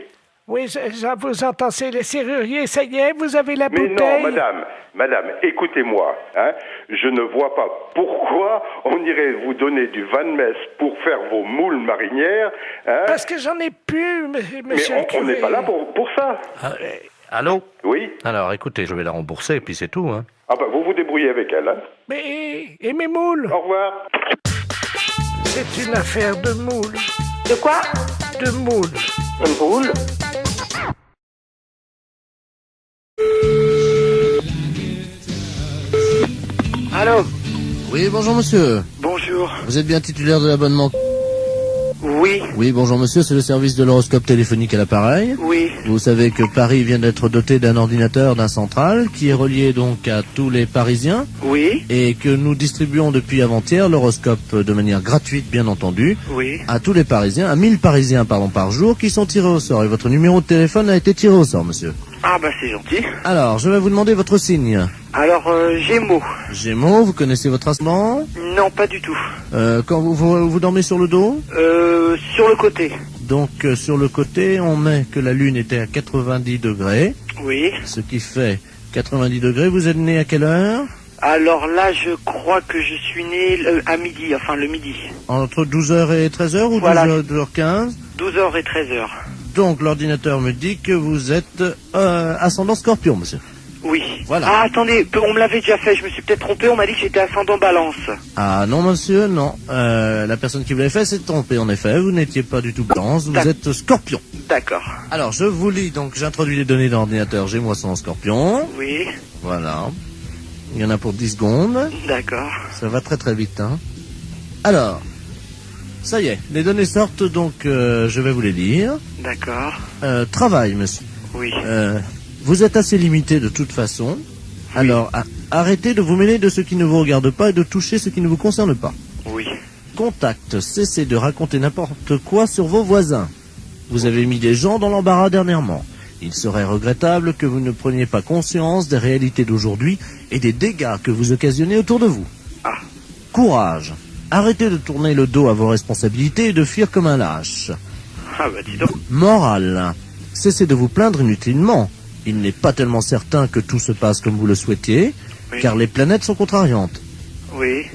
Oui, je vous entends, c'est les serruriers, ça y est, vous avez la Mais bouteille? non, madame, écoutez-moi, hein, je ne vois pas pourquoi on irait vous donner du vin de messe pour faire vos moules marinières. Hein. Parce que j'en ai plus, monsieur Mais on n'est pas là pour ça. Allô? Oui. Alors, écoutez, je vais la rembourser, et puis c'est tout, hein. Ah bah, vous vous débrouillez avec elle, hein. Mais, et mes moules? Au revoir. C'est une affaire de moules. De quoi? De moules. De moules? Allô? Oui, bonjour monsieur. Bonjour. Vous êtes bien titulaire de l'abonnement? Oui. Oui, bonjour monsieur, c'est le service de l'horoscope téléphonique à l'appareil. Oui. Vous savez que Paris vient d'être doté d'un ordinateur, d'un central, qui est relié donc à tous les Parisiens. Oui. Et que nous distribuons depuis avant-hier l'horoscope de manière gratuite, bien entendu. Oui. À tous les Parisiens, à 1000 Parisiens, par jour, qui sont tirés au sort. Et votre numéro de téléphone a été tiré au sort, monsieur. Ah bah c'est gentil. Alors, je vais vous demander votre signe. Alors, Gémeaux. Gémeaux, vous connaissez votre ascendant? Non, pas du tout. Quand vous dormez sur le dos? Sur le côté. Donc, sur le côté, on met que la Lune était à 90 degrés. Oui. Ce qui fait 90 degrés. Vous êtes né à quelle heure? Alors là, je crois que je suis né à midi, enfin le midi. Entre 12h et 13h ou voilà. 12h15? 12h et 13h. Donc, l'ordinateur me dit que vous êtes ascendant Scorpion, monsieur. Oui. Voilà. Ah, attendez, on me l'avait déjà fait, je me suis peut-être trompé, on m'a dit que j'étais ascendant Balance. Ah non, monsieur, non. La personne qui vous l'avait fait s'est trompée, en effet. Vous n'étiez pas du tout Balance, vous êtes Scorpion. D'accord. Alors, je vous lis, donc, j'introduis les données dans l'ordinateur. J'ai moi son Scorpion. Oui. Voilà. Il y en a pour 10 secondes. D'accord. Ça va très très vite, hein. Alors, ça y est, les données sortent, donc je vais vous les lire. D'accord. Travail, monsieur. Oui. Vous êtes assez limité de toute façon. Oui. Alors, arrêtez de vous mêler de ce qui ne vous regarde pas et de toucher ce qui ne vous concerne pas. Oui. Contact, cessez de raconter n'importe quoi sur vos voisins. Vous avez mis des gens dans l'embarras dernièrement. Il serait regrettable que vous ne preniez pas conscience des réalités d'aujourd'hui et des dégâts que vous occasionnez autour de vous. Ah. Courage. Arrêtez de tourner le dos à vos responsabilités et de fuir comme un lâche. Ah bah dis donc. Morale. Cessez de vous plaindre inutilement. Il n'est pas tellement certain que tout se passe comme vous le souhaitiez, oui. Car les planètes sont contrariantes. Oui.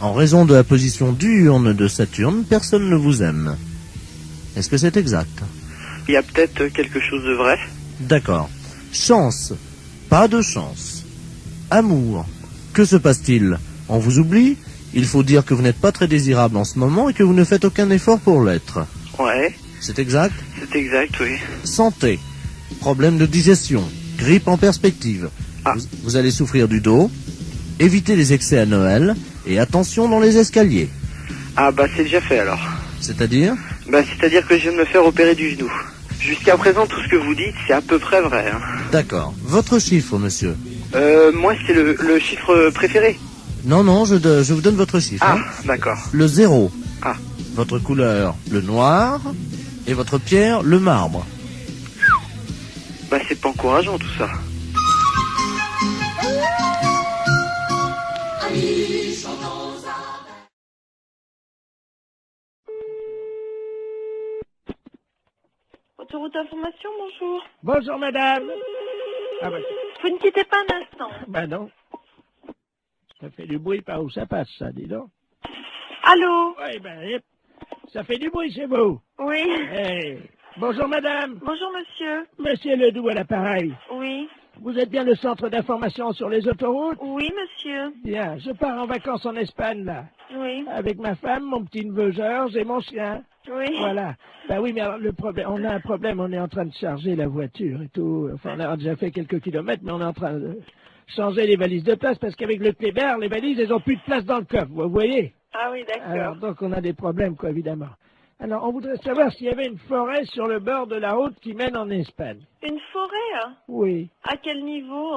En raison de la position diurne de Saturne, personne ne vous aime. Est-ce que c'est exact? Il y a peut-être quelque chose de vrai. D'accord. Chance. Pas de chance. Amour. Que se passe-t-il? On vous oublie? Il faut dire que vous n'êtes pas très désirable en ce moment et que vous ne faites aucun effort pour l'être. Ouais. C'est exact? C'est exact, oui. Santé. Problème de digestion. Grippe en perspective. Ah. Vous allez souffrir du dos. Évitez les excès à Noël. Et attention dans les escaliers. Ah bah c'est déjà fait alors. C'est-à-dire? Bah c'est-à-dire que je viens de me faire opérer du genou. Jusqu'à présent, tout ce que vous dites, c'est à peu près vrai. Hein. D'accord. Votre chiffre, monsieur? Moi, c'est le chiffre préféré. Non, je vous donne votre chiffre. Ah, hein. D'accord. Le 0. Ah. Votre couleur, le noir. Et votre pierre, le marbre. Bah c'est pas encourageant tout ça. Autoroute d'information, bonjour. Bonjour, madame. Ah bah, Vous ne quittez pas un instant. bah non. Ça fait du bruit par où ça passe, ça, dis donc. Allô? Oui, ben, yep. Ça fait du bruit chez vous. Oui. Hey. Bonjour, madame. Bonjour, monsieur. Monsieur Ledoux à l'appareil. Oui. Vous êtes bien le centre d'information sur les autoroutes? Oui, monsieur. Bien, je pars en vacances en Espagne, là. Oui. Avec ma femme, mon petit-neveu Georges et mon chien. Oui. Voilà. Ben oui, mais alors, le problème, on a un problème, on est en train de charger la voiture et tout. Enfin, on a déjà fait quelques kilomètres, mais on est en train de changer les valises de place parce qu'avec le Kléber, les valises, elles ont plus de place dans le coffre, vous voyez? Ah oui, d'accord. Alors, donc, on a des problèmes, quoi, évidemment. Alors, on voudrait savoir s'il y avait une forêt sur le bord de la route qui mène en Espagne. Une forêt, hein? Oui. À quel niveau?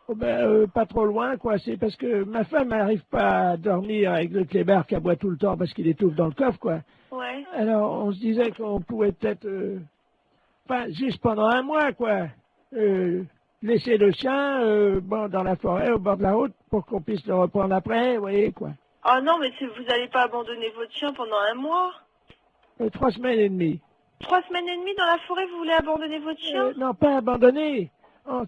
Oh ben, pas trop loin, quoi. C'est parce que ma femme n'arrive pas à dormir avec le Kléber qui aboie tout le temps parce qu'il étouffe dans le coffre, quoi. Ouais. Alors, on se disait qu'on pouvait peut-être, enfin, juste pendant un mois, quoi, laisser le chien, bon, dans la forêt, au bord de la route, pour qu'on puisse le reprendre après, vous voyez, quoi. Ah non, mais vous n'allez pas abandonner votre chien pendant un mois? 3 semaines et demie. 3 semaines et demie dans la forêt, vous voulez abandonner votre chien? Non, pas abandonner.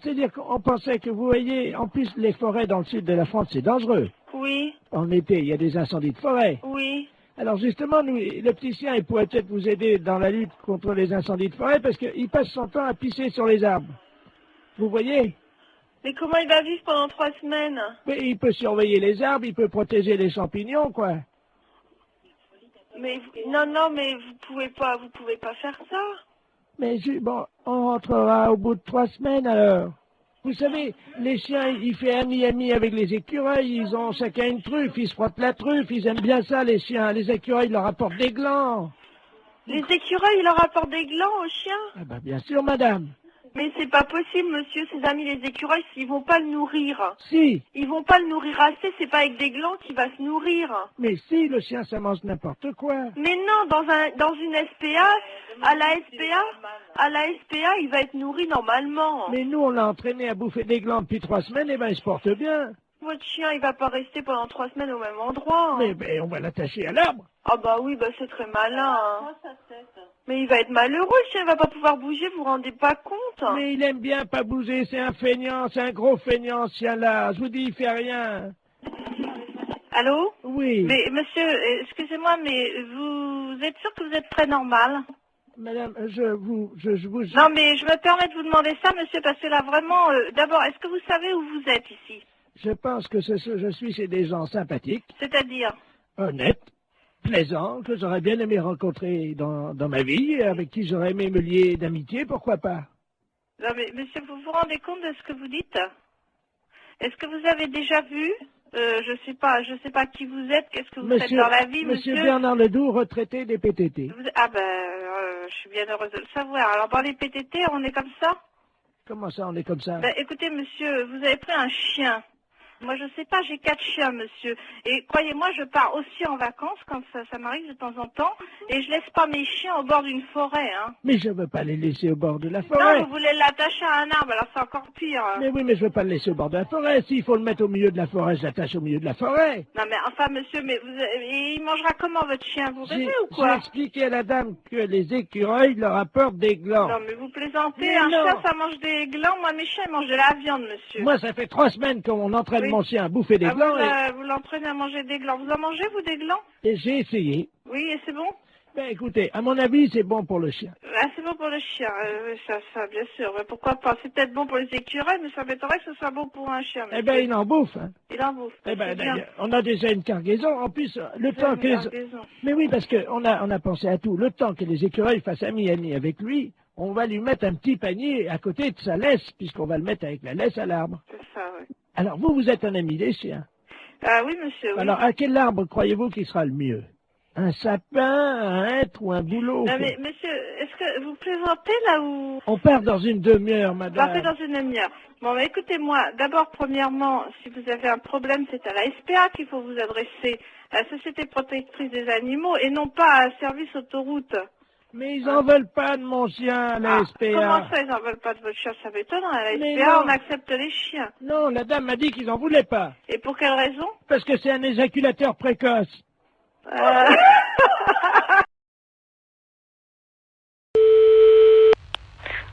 C'est-à-dire qu'on pensait que, vous voyez, en plus, les forêts dans le sud de la France, c'est dangereux. Oui. En été, il y a des incendies de forêt. Oui. Alors justement, nous, le petit chien, il pourrait peut-être vous aider dans la lutte contre les incendies de forêt parce qu'il passe son temps à pisser sur les arbres. Vous voyez? Mais comment il va vivre pendant 3 semaines? Mais il peut surveiller les arbres, il peut protéger les champignons, quoi. Mais non, mais vous pouvez pas faire ça. Mais bon, on rentrera au bout de 3 semaines alors. Vous savez, les chiens, ils font ami avec les écureuils, ils ont chacun une truffe, ils se frottent la truffe, ils aiment bien ça les chiens. Les écureuils leur apportent des glands. Les écureuils, ils leur apportent des glands aux chiens? Ah ben bien sûr, madame. Mais c'est pas possible, monsieur, ses amis les écureuils, ils vont pas le nourrir. Si. Ils vont pas le nourrir assez, c'est pas avec des glands qu'il va se nourrir. Mais si, le chien, ça mange n'importe quoi. Mais non, dans une SPA, à la SPA, il va être nourri normalement. Mais nous, on l'a entraîné à bouffer des glands depuis 3 semaines, et ben il se porte bien. Votre chien, il va pas rester pendant 3 semaines au même endroit. Mais on va l'attacher à l'arbre. Ah bah oui, bah c'est très malin. Hein. Mais il va être malheureux, le chien, il va pas pouvoir bouger, vous vous rendez pas compte? Mais il aime bien pas bouger, c'est un feignant, c'est un gros feignant, ce chien-là. Je vous dis, il fait rien. Allô? Oui. Mais monsieur, excusez-moi, mais vous êtes sûr que vous êtes très normal? Madame, je vous... Non, mais je me permets de vous demander ça, monsieur, parce que là, vraiment, d'abord, est-ce que vous savez où vous êtes ici? Je pense que je suis chez des gens sympathiques. C'est-à-dire? Honnêtes, plaisants, que j'aurais bien aimé rencontrer dans ma vie, avec qui j'aurais aimé me lier d'amitié, pourquoi pas? Non, mais monsieur, vous vous rendez compte de ce que vous dites? Est-ce que vous avez déjà vu? Je sais pas qui vous êtes, qu'est-ce que vous faites dans la vie, monsieur? Monsieur Bernard Ledoux, retraité des PTT. Ah ben, je suis bien heureuse de le savoir. Alors, dans les PTT, on est comme ça? Comment ça, on est comme ça? Ben, écoutez, monsieur, vous avez pris un chien. Moi, je sais pas, j'ai 4 chiens, monsieur. Et croyez-moi, je pars aussi en vacances quand ça m'arrive de temps en temps. Et je laisse pas mes chiens au bord d'une forêt, hein. Mais je veux pas les laisser au bord de la forêt. Non, vous voulez l'attacher à un arbre, alors c'est encore pire. Mais oui, mais je veux pas le laisser au bord de la forêt. S'il faut le mettre au milieu de la forêt, je l'attache au milieu de la forêt. Non, mais enfin, monsieur, mais il mangera comment, votre chien? Vous rêvez ou quoi? J'ai expliqué à la dame que les écureuils leur apportent des glands. Non, mais vous plaisantez. Mais un non. chien, ça mange des glands. Moi, mes chiens, ils mangent de la viande, monsieur. Moi, ça fait 3 semaines qu'on entraîne Oui. mon chien à bouffer des glands. Vous l'entraînez à manger des glands. Vous en mangez, vous, des glands? Et j'ai essayé. Oui, et c'est bon? Ben écoutez, à mon avis, c'est bon pour le chien. Ah, c'est bon pour le chien, ça, bien sûr. Mais pourquoi pas? C'est peut-être bon pour les écureuils, mais ça m'étonnerait que ce soit bon pour un chien. Eh ben, il en bouffe. Hein. Il en bouffe. Eh ben, C'est bien. on a déjà une cargaison. En plus, le temps que Mais oui, parce qu'on a pensé à tout. Le temps que les écureuils fassent ami avec lui, on va lui mettre un petit panier à côté de sa laisse, puisqu'on va le mettre avec la laisse à l'arbre. C'est ça, oui. Alors, vous êtes un ami des chiens. Ah oui, monsieur, oui. Alors, à quel arbre croyez-vous qu'il sera le mieux? Un sapin, un hêtre ou un bouleau? Non, mais monsieur, est-ce que vous plaisantez là ou... On part dans une demi-heure, madame. Partez dans une demi-heure. Bon, mais écoutez-moi, d'abord, premièrement, si vous avez un problème, c'est à la SPA qu'il faut vous adresser, à la Société Protectrice des Animaux, et non pas à Service Autoroute. Mais ils en veulent pas de mon chien à la SPA. Comment ça, ils en veulent pas de votre chien? Ça m'étonne, à la Mais SPA, non. on accepte les chiens. Non, la dame m'a dit qu'ils en voulaient pas. Et pour quelle raison? Parce que c'est un éjaculateur précoce.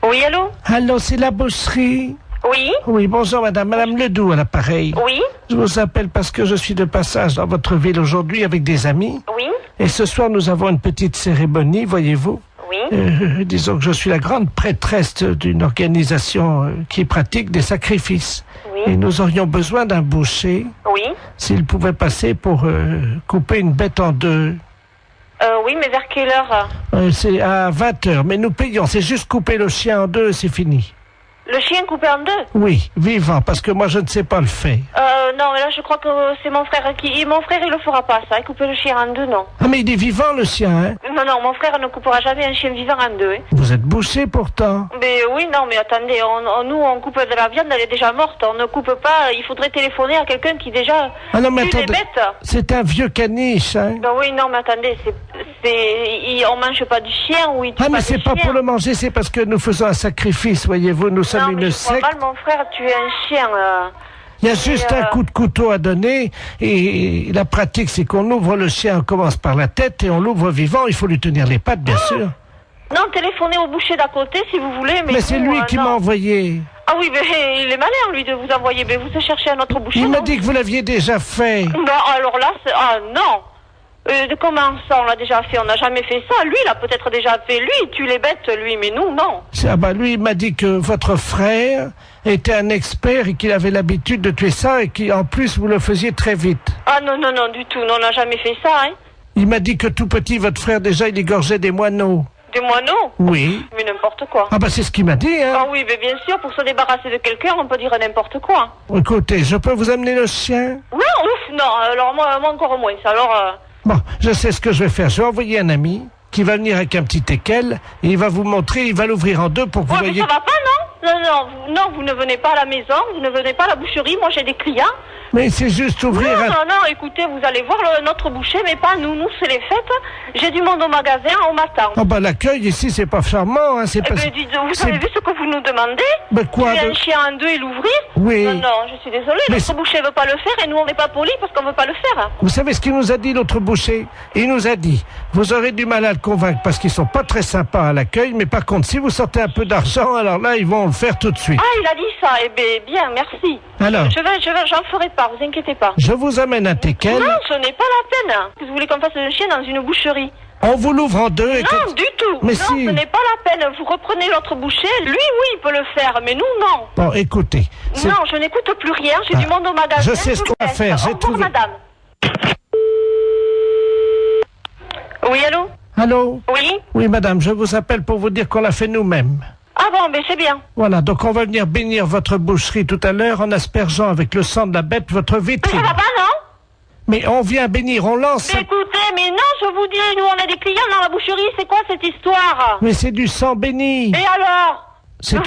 Oui, allô? Allô, c'est la boucherie? Oui? Oui, bonjour madame. Madame Ledoux à l'appareil. Oui? Je vous appelle parce que je suis de passage dans votre ville aujourd'hui avec des amis. Oui? Et ce soir, nous avons une petite cérémonie, voyez-vous. Oui? Disons que je suis la grande prêtresse d'une organisation qui pratique des sacrifices. Oui? Et nous aurions besoin d'un boucher. Oui? S'il pouvait passer pour couper une bête en deux. Oui, mais vers quelle heure? C'est à 20h, mais nous payons. C'est juste couper le chien en deux et c'est fini. Le chien coupé en deux? Oui, vivant, parce que moi je ne sais pas le faire. Non, mais là je crois que c'est mon frère qui... Mon frère il le fera pas ça, couper le chien en deux, non. Ah mais il est vivant le chien, hein? Non, non, mon frère ne coupera jamais un chien vivant en deux, hein. Vous êtes bouché pourtant. Mais oui, non, mais attendez, nous on coupe de la viande, elle est déjà morte, on ne coupe pas, il faudrait téléphoner à quelqu'un qui déjà Ah non mais tue les attendez, bêtes. c'est un vieux caniche, hein? Ben oui, non, mais attendez, on mange pas du chien ou il tue Ah mais pas c'est du pas chien. pour le manger, c'est parce que nous faisons un sacrifice, voyez-vous, nous sommes Non, mais une je crois secte. mal, mon frère tuer un chien. Il y a juste un coup de couteau à donner et la pratique c'est qu'on ouvre le chien, on commence par la tête et on l'ouvre vivant, il faut lui tenir les pattes bien sûr. Non, téléphonez au boucher d'à côté si vous voulez, mais... Mais c'est nous, lui qui non. m'a envoyé. Ah oui, mais il est malin lui de vous envoyer, mais vous cherchez un autre boucher. Il m'a non? dit que vous l'aviez déjà fait. Non, alors là, ah non. Comment ça, on l'a déjà fait? On n'a jamais fait ça. Lui, il a peut-être déjà fait. Lui, il tue les bêtes, lui, mais nous, non. Ah bah lui, il m'a dit que votre frère était un expert et qu'il avait l'habitude de tuer ça et qu'en plus vous le faisiez très vite. Ah non, non, non, du tout. Non, on n'a jamais fait ça, hein. Il m'a dit que tout petit, votre frère déjà, il égorgeait des moineaux. Des moineaux? Oui. Mais n'importe quoi. Ah bah c'est ce qu'il m'a dit, hein. Ah oui, mais bien sûr, pour se débarrasser de quelqu'un, on peut dire n'importe quoi. Écoutez, je peux vous amener le chien? Non, ouf, non, alors moi encore moins. Alors... Bon, je sais ce que je vais faire. Je vais envoyer un ami qui va venir avec un petit teckel et il va vous montrer, il va l'ouvrir en deux pour que vous Ouais, voyez... mais ça va pas, non? Non, vous ne venez pas à la maison, vous ne venez pas à la boucherie, moi j'ai des clients. Mais c'est juste ouvrir Non, un... non, écoutez, vous allez voir notre boucher, mais pas nous. Nous, c'est les fêtes. J'ai du monde au magasin, on m'attend. Oh bah l'accueil ici, c'est pas charmant, hein, c'est Eh pas... ben, dites, vous avez vu ce que vous nous demandez? Ben quoi Tuer de- un chien en deux et l'ouvrir? Oui. Non, non, je suis désolée, Mais notre boucher veut pas le faire et nous, on n'est pas polis parce qu'on veut pas le faire. Vous savez ce qu'il nous a dit, l'autre boucher? Il nous a dit, vous aurez du mal à le convaincre parce qu'ils sont pas très sympas à l'accueil, mais par contre, si vous sortez un peu d'argent, alors là, ils vont le faire tout de suite. Ah, il a dit ça. Eh ben, bien, merci. Alors J'en ferai pas, vous inquiétez pas. Je vous amène un teckel, Non, ce n'est pas la peine. Vous voulez qu'on fasse un chien dans une boucherie? on vous l'ouvre en deux et... Non, du tout. Mais non, si. ce n'est pas la peine. Vous reprenez l'autre boucher. Lui, oui, il peut le faire, mais nous, non. Bon, écoutez, c'est- Non, je n'écoute plus rien. J'ai du monde au magasin. je sais ce qu'on va laisse. faire, Au j'ai revoir, trouvé. madame. Oui, allô? Allô? Oui? Oui, madame, je vous appelle pour vous dire qu'on l'a fait nous-mêmes. Ah bon, ben c'est bien. Voilà, donc on va venir bénir votre boucherie tout à l'heure en aspergeant avec le sang de la bête votre Mais vitrine. ça va pas, non? Mais on vient bénir, on lance... Mais écoutez, mais non, je vous dis, nous, on a des clients dans la boucherie. C'est quoi cette histoire? Mais c'est du sang béni. Et alors? C'est